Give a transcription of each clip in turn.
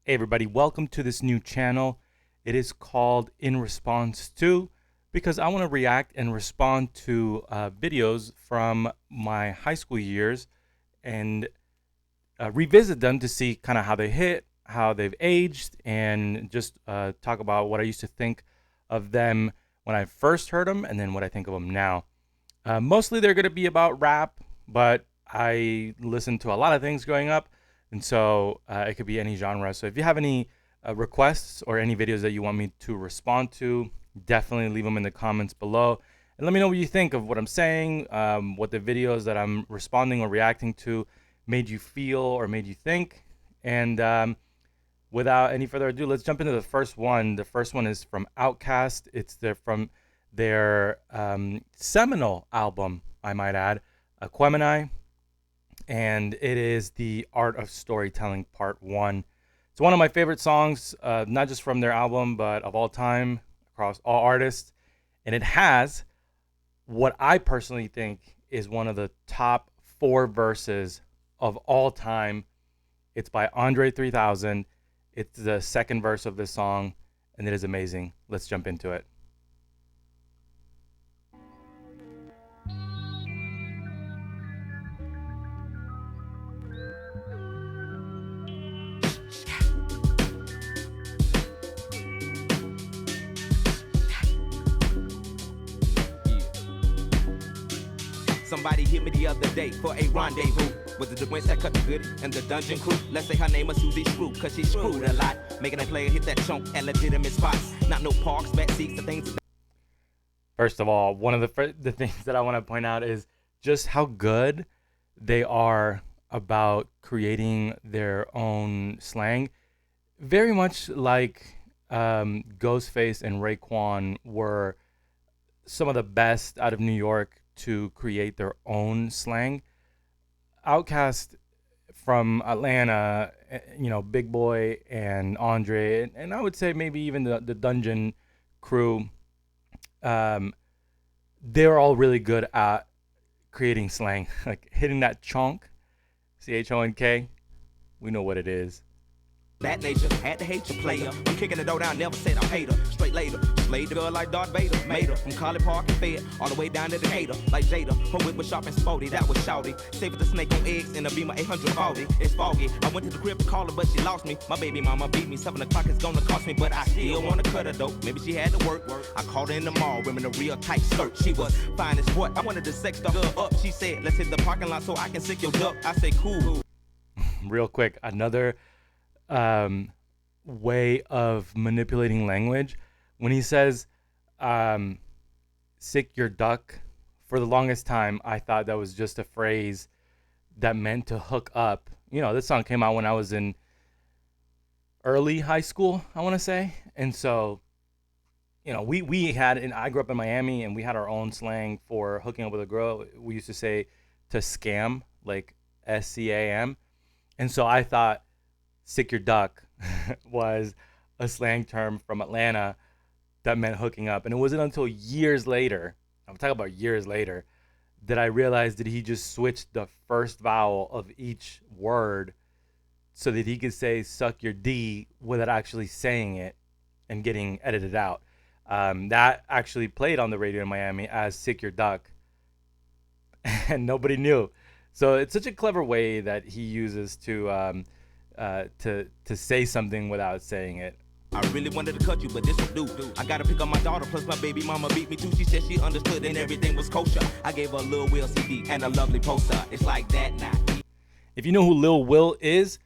Hey everybody, welcome to this new channel. It is called In Response To because I want to react and respond to videos from my high school years and revisit them to see kind of how they hit, how they've aged, and just talk about what I used to think of them when I first heard them and then what I think of them now. Mostly they're going to be about rap, but I listened to a lot of things growing up, and so it could be any genre. So if you have any requests or any videos that you want me to respond to, definitely leave them in the comments below. And let me know what you think of what I'm saying, what the videos that I'm responding or reacting to made you feel or made you think. And without any further ado, let's jump into the first one. The first one is from OutKast. From their seminal album, I might add, Aquemini, and it is The Art of Storytelling Part 1. It's one of my favorite songs, not just from their album, but of all time, across all artists. And it has what I personally think is one of the top 4 verses of all time. It's by Andre 3000. It's the second verse of this song, and it is amazing. Let's jump into it. Somebody hit me the other day for a rendezvous with the winch that cut the goodie and the dungeon crew. Let's say her name was Susie Screw, cause she screwed a lot, making a player hit that chunk at legitimate spots. Not no parks, back seats, the things. First of all, one of the things that I want to point out is just how good they are about creating their own slang. Very much like Ghostface and Raekwon were some of the best out of New York to create their own slang. OutKast from Atlanta, Big Boy and Andre, and I would say maybe even the Dungeon crew, they're all really good at creating slang, like hitting that chonk, CHONK. We know what it is. That nature, had to hate your player. I'm kicking the door down, never said I hate her. Straight later, slayed the girl like Darth Vader. Made her from College Park and Fed, all the way down to Decatur. Like Jada, her whip was sharp and sporty, that was shouty. Saved the snake on eggs in a Beamer 840. It's foggy, I went to the crib to call her, but she lost me. My baby mama beat me, 7 o'clock is gonna cost me. But I still wanna cut her though, maybe she had to work. I called her in the mall, wearing a real tight skirt. She was fine as what, I wanted to sex the girl up. She said, let's hit the parking lot so I can sick your duck. I say, cool. Real quick, another way of manipulating language when he says sick your duck. For the longest time I thought that was just a phrase that meant to hook up. This song came out when I was in early high school, I want to say, and so we had, and I grew up in Miami, and we had our own slang for hooking up with a girl. We used to say to scam, like SCAM, and so I thought sick your duck was a slang term from Atlanta that meant hooking up. And it wasn't until years later, I'm talking about years later, that I realized that he just switched the first vowel of each word so that he could say suck your D without actually saying it and getting edited out. That actually played on the radio in Miami as sick your duck, and nobody knew. So it's such a clever way that he uses to say something without saying it. I really wanted to cut you, but this will do. I gotta pick up my daughter, plus my baby mama beat me too. She said she understood and everything was kosher. I gave her a Lil Will CD and a lovely poster. It's like that now. If you know who Lil Will is,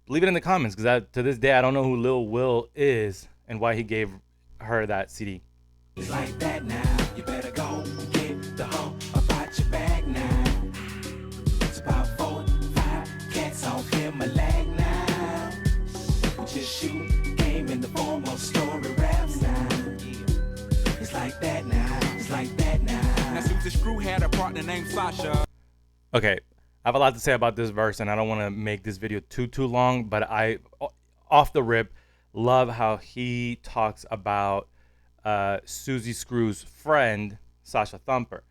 leave it in the comments, because to this day I don't know who Lil Will is and why he gave her that CD. It's like that now. You better go get the hoe about your bag now. It's about 4, 5 cats off in my leg now. Just shoot game in the form of story raps now. It's like that now. It's like that now. Now Susie Screw had a partner named Sasha. Okay, I have a lot to say about this verse, and I don't want to make this video too long, but I, off the rip, love how he talks about Susie Screw's friend, Sasha Thumper.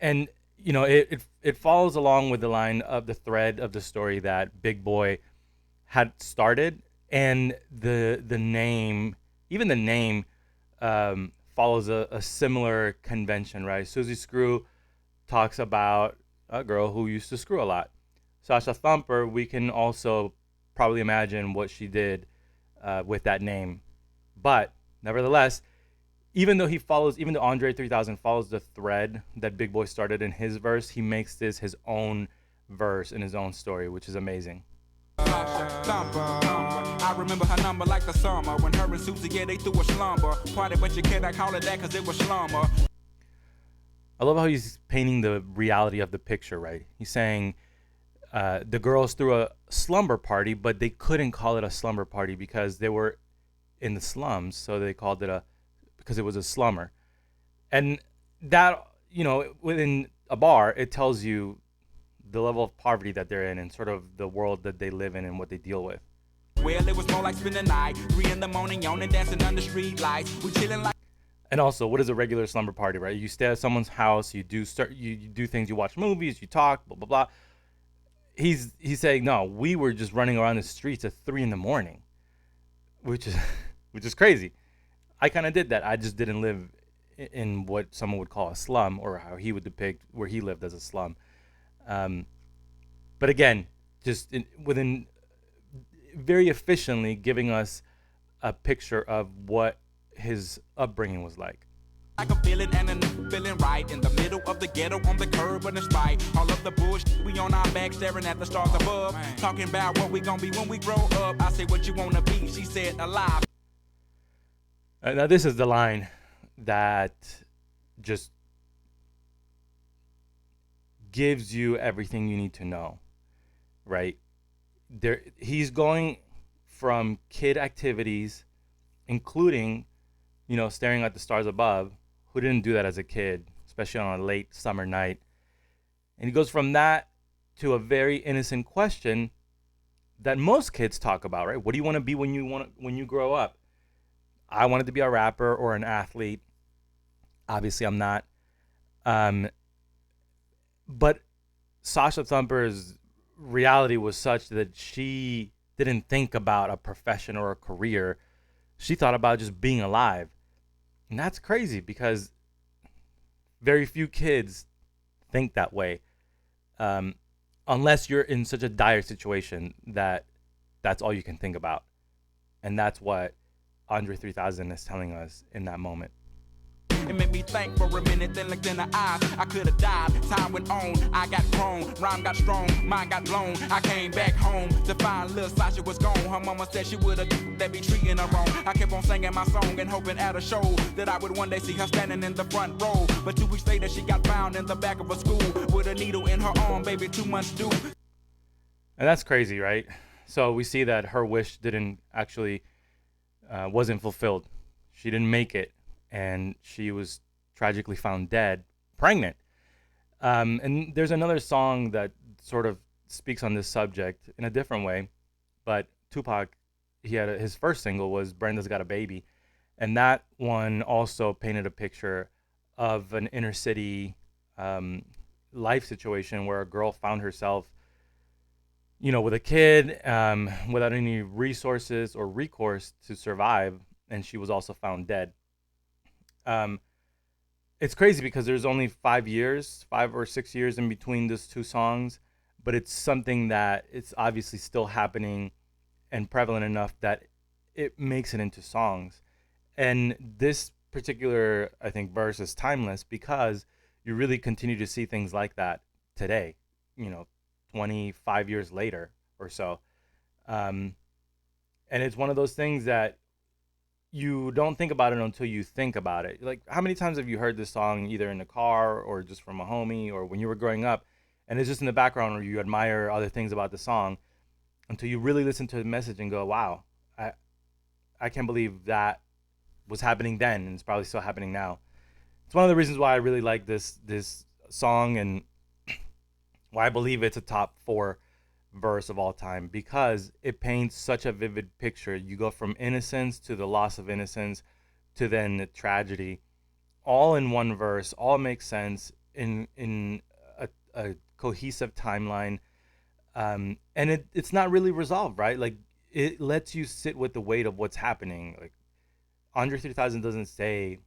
And, it follows along with the line of the thread of the story that Big Boy had started And the name, even the name, follows a similar convention, right? Susie Screw talks about a girl who used to screw a lot. Sasha Thumper, we can also probably imagine what she did with that name. But nevertheless, even though Andre 3000 follows the thread that Big Boy started in his verse, he makes this his own verse in his own story, which is amazing. I remember her number like the summer when her and Susie, yeah, they threw a slumber party, but you cannot call it that because it was slumber. I love how he's painting the reality of the picture, right? He's saying the girls threw a slumber party, but they couldn't call it a slumber party because they were in the slums, so they called it because it was a slumber. And that, within a bar, it tells you the level of poverty that they're in and sort of the world that they live in and what they deal with. Well, it was more like spending the night, 3 in the morning, yawning, dancing under street lights. We chilling like. And also, what is a regular slumber party, right? You stay at someone's house, you do things, you watch movies, you talk, blah blah blah. He's saying no, we were just running around the streets at 3 in the morning, which is crazy. I kind of did that. I just didn't live in what someone would call a slum, or how he would depict where he lived as a slum. But again, within very efficiently giving us a picture of what his upbringing was like. Like a feeling and a feeling right in the middle of the ghetto on the curb and despite all of the bullshit, we on our back staring at the stars above, talking about what we gonna be when we grow up. I say what you wanna be, she said alive. Now this is the line that just gives you everything you need to know, right? He's going from kid activities, including, staring at the stars above. Who didn't do that as a kid, especially on a late summer night? And he goes from that to a very innocent question that most kids talk about, right? What do you want to be when you grow up? I wanted to be a rapper or an athlete. Obviously, I'm not. But Sasha Thumper's reality was such that she didn't think about a profession or a career. She thought about just being alive. And that's crazy because very few kids think that way. Unless you're in such a dire situation that's all you can think about. And that's what Andre 3000 is telling us in that moment. It made me think for a minute, then looked in the eyes. I could have died, time went on. I got grown, rhyme got strong, mind got blown. I came back home to find little Sasha was gone. Her mama said she would have that be treating her wrong. I kept on singing my song and hoping at a show that I would one day see her standing in the front row. But 2 weeks later, she got found in the back of a school with a needle in her arm, baby, 2 months due. And that's crazy, right? So we see that her wish wasn't fulfilled. She didn't make it. And she was tragically found dead, pregnant. And there's another song that sort of speaks on this subject in a different way. But Tupac, his first single was Brenda's Got a Baby. And that one also painted a picture of an inner city life situation where a girl found herself, with a kid, without any resources or recourse to survive. And she was also found dead. It's crazy because there's only 5 or 6 years in between those two songs, but it's something that it's obviously still happening and prevalent enough that it makes it into songs. And this particular, I think, verse is timeless because you really continue to see things like that today, 25 years later or so. And it's one of those things that you don't think about it until you think about it. Like, how many times have you heard this song either in the car or just from a homie or when you were growing up, and it's just in the background, or you admire other things about the song until you really listen to the message and go, wow, I can't believe that was happening then, and it's probably still happening now. It's one of the reasons why I really like this song and why I believe it's a top 4 verse of all time, because it paints such a vivid picture. You go from innocence to the loss of innocence to then the tragedy, all in one verse. All makes sense in a cohesive timeline, and it's not really resolved, right? Like, it lets you sit with the weight of what's happening. Like Andre 3000 doesn't say,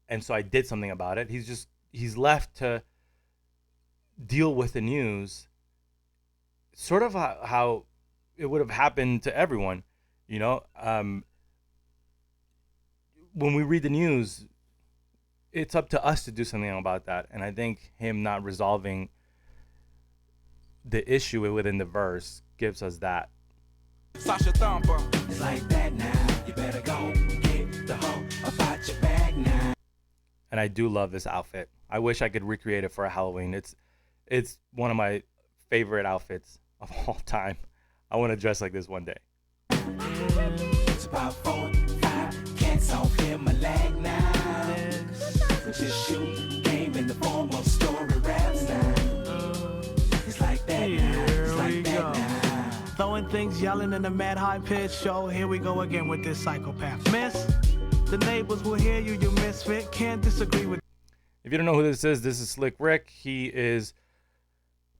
and so I did something about it. He's left to deal with the news, sort of how it would have happened to everyone, you know. When we read the news, it's up to us to do something about that. And I think him not resolving the issue within the verse gives us that. Sasha Thumper. It's like that now. You better go get the hoe about your bag now. And I do love this outfit. I wish I could recreate it for a Halloween. It's one of my favorite outfits of all time. I want to dress like this one day. It's about 4, 5 cats off in my leg now. Just shoot game in the form of story raps now. It's like that now. It's like that now. Throwing things, yelling in a mad high pitch show. Here we go again with this psychopath. Miss, the neighbors will hear you, you misfit. Can't disagree with. If you don't know who this is Slick Rick. He is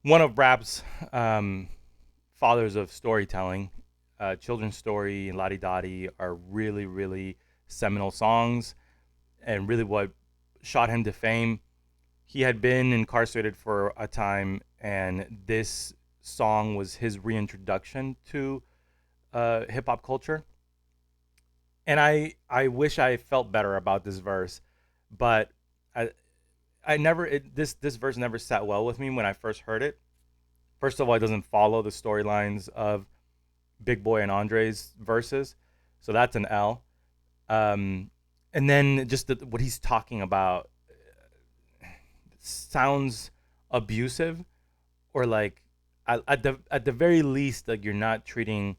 one of rap's fathers of storytelling. Children's Story and Lottie Dottie are really, really seminal songs and really what shot him to fame. He had been incarcerated for a time, and this song was his reintroduction to hip-hop culture. And I wish I felt better about this verse, but this verse never sat well with me when I first heard it. First of all, it doesn't follow the storylines of Big Boy and Andre's verses, so that's an L. And then just what he's talking about sounds abusive, or like at the very least, like you're not treating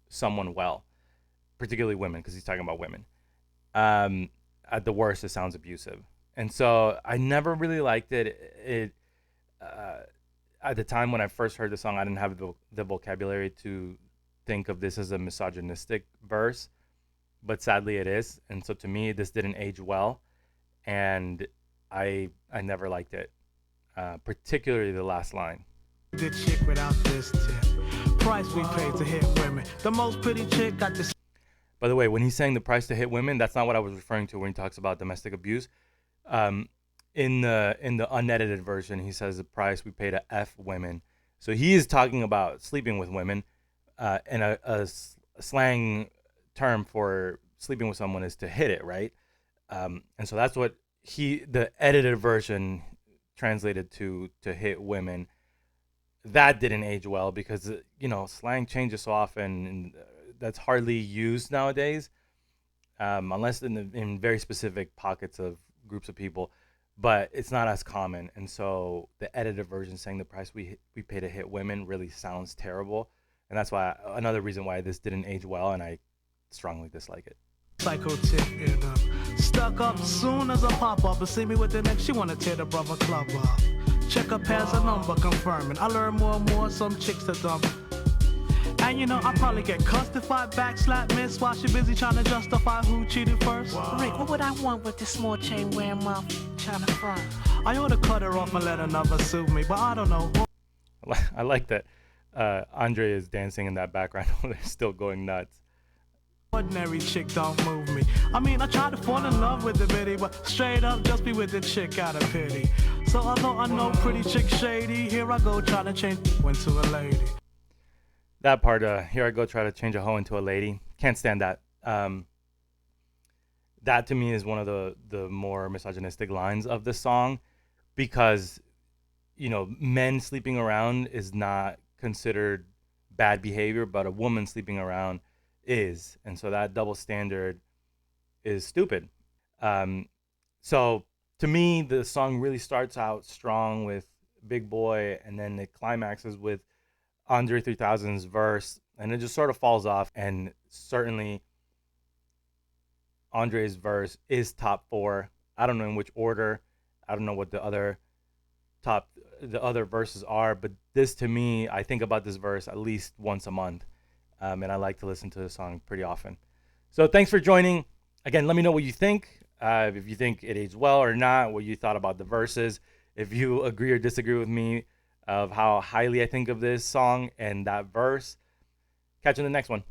someone well, particularly women, because he's talking about women. At the worst, it sounds abusive, and so I never really liked it. At the time when I first heard the song, I didn't have the vocabulary to think of this as a misogynistic verse, but sadly it is. And so to me, this didn't age well, and I never liked it, particularly the last line. The chick without this tip. Price we pay to hit women. The most pretty chick got this. By the way, when he's saying the price to hit women, that's not what I was referring to when he talks about domestic abuse. In the unedited version, he says the price we pay to F women. So he is talking about sleeping with women, and a slang term for sleeping with someone is to hit it, right? And so that's what the edited version translated to hit women. That didn't age well because, slang changes so often, and that's hardly used nowadays, unless in very specific pockets of groups of people. But it's not as common, and so the edited version saying the price we pay to hit women really sounds terrible, and that's why another reason why this didn't age well, and I strongly dislike it. Psycho chick and stuck up soon as I pop up and see me with the next. She wanna tear the brother club up. Check her pass a number confirming. I learn more and more. Some chicks to dump. And I probably get cussed if I backslap miss while she busy trying to justify who cheated first. Rick, what would I want with this small chain wearing mouth trying to front? I ought to cut her off and let another sue me, but I don't know. I like that Andre is dancing in that background. They're still going nuts. Ordinary chick don't move me. I mean, I try to fall in love with the bitty, but straight up just be with the chick out of pity. So although I know pretty chick shady, here I go trying to change into a lady. That part, here I go try to change a hoe into a lady. Can't stand that. That to me is one of the more misogynistic lines of the song, because, men sleeping around is not considered bad behavior, but a woman sleeping around is. And so that double standard is stupid. So to me, the song really starts out strong with Big Boy, and then it climaxes with Andre 3000's verse, and it just sort of falls off. And certainly Andre's verse is top 4. I don't know in which order. I don't know what the other verses are, but this, to me, I think about this verse at least once a month, and I like to listen to the song pretty often. So thanks for joining. Again, let me know what you think. If you think it aged well or not, what you thought about the verses. If you agree or disagree with me of how highly I think of this song and that verse. Catch you in the next one.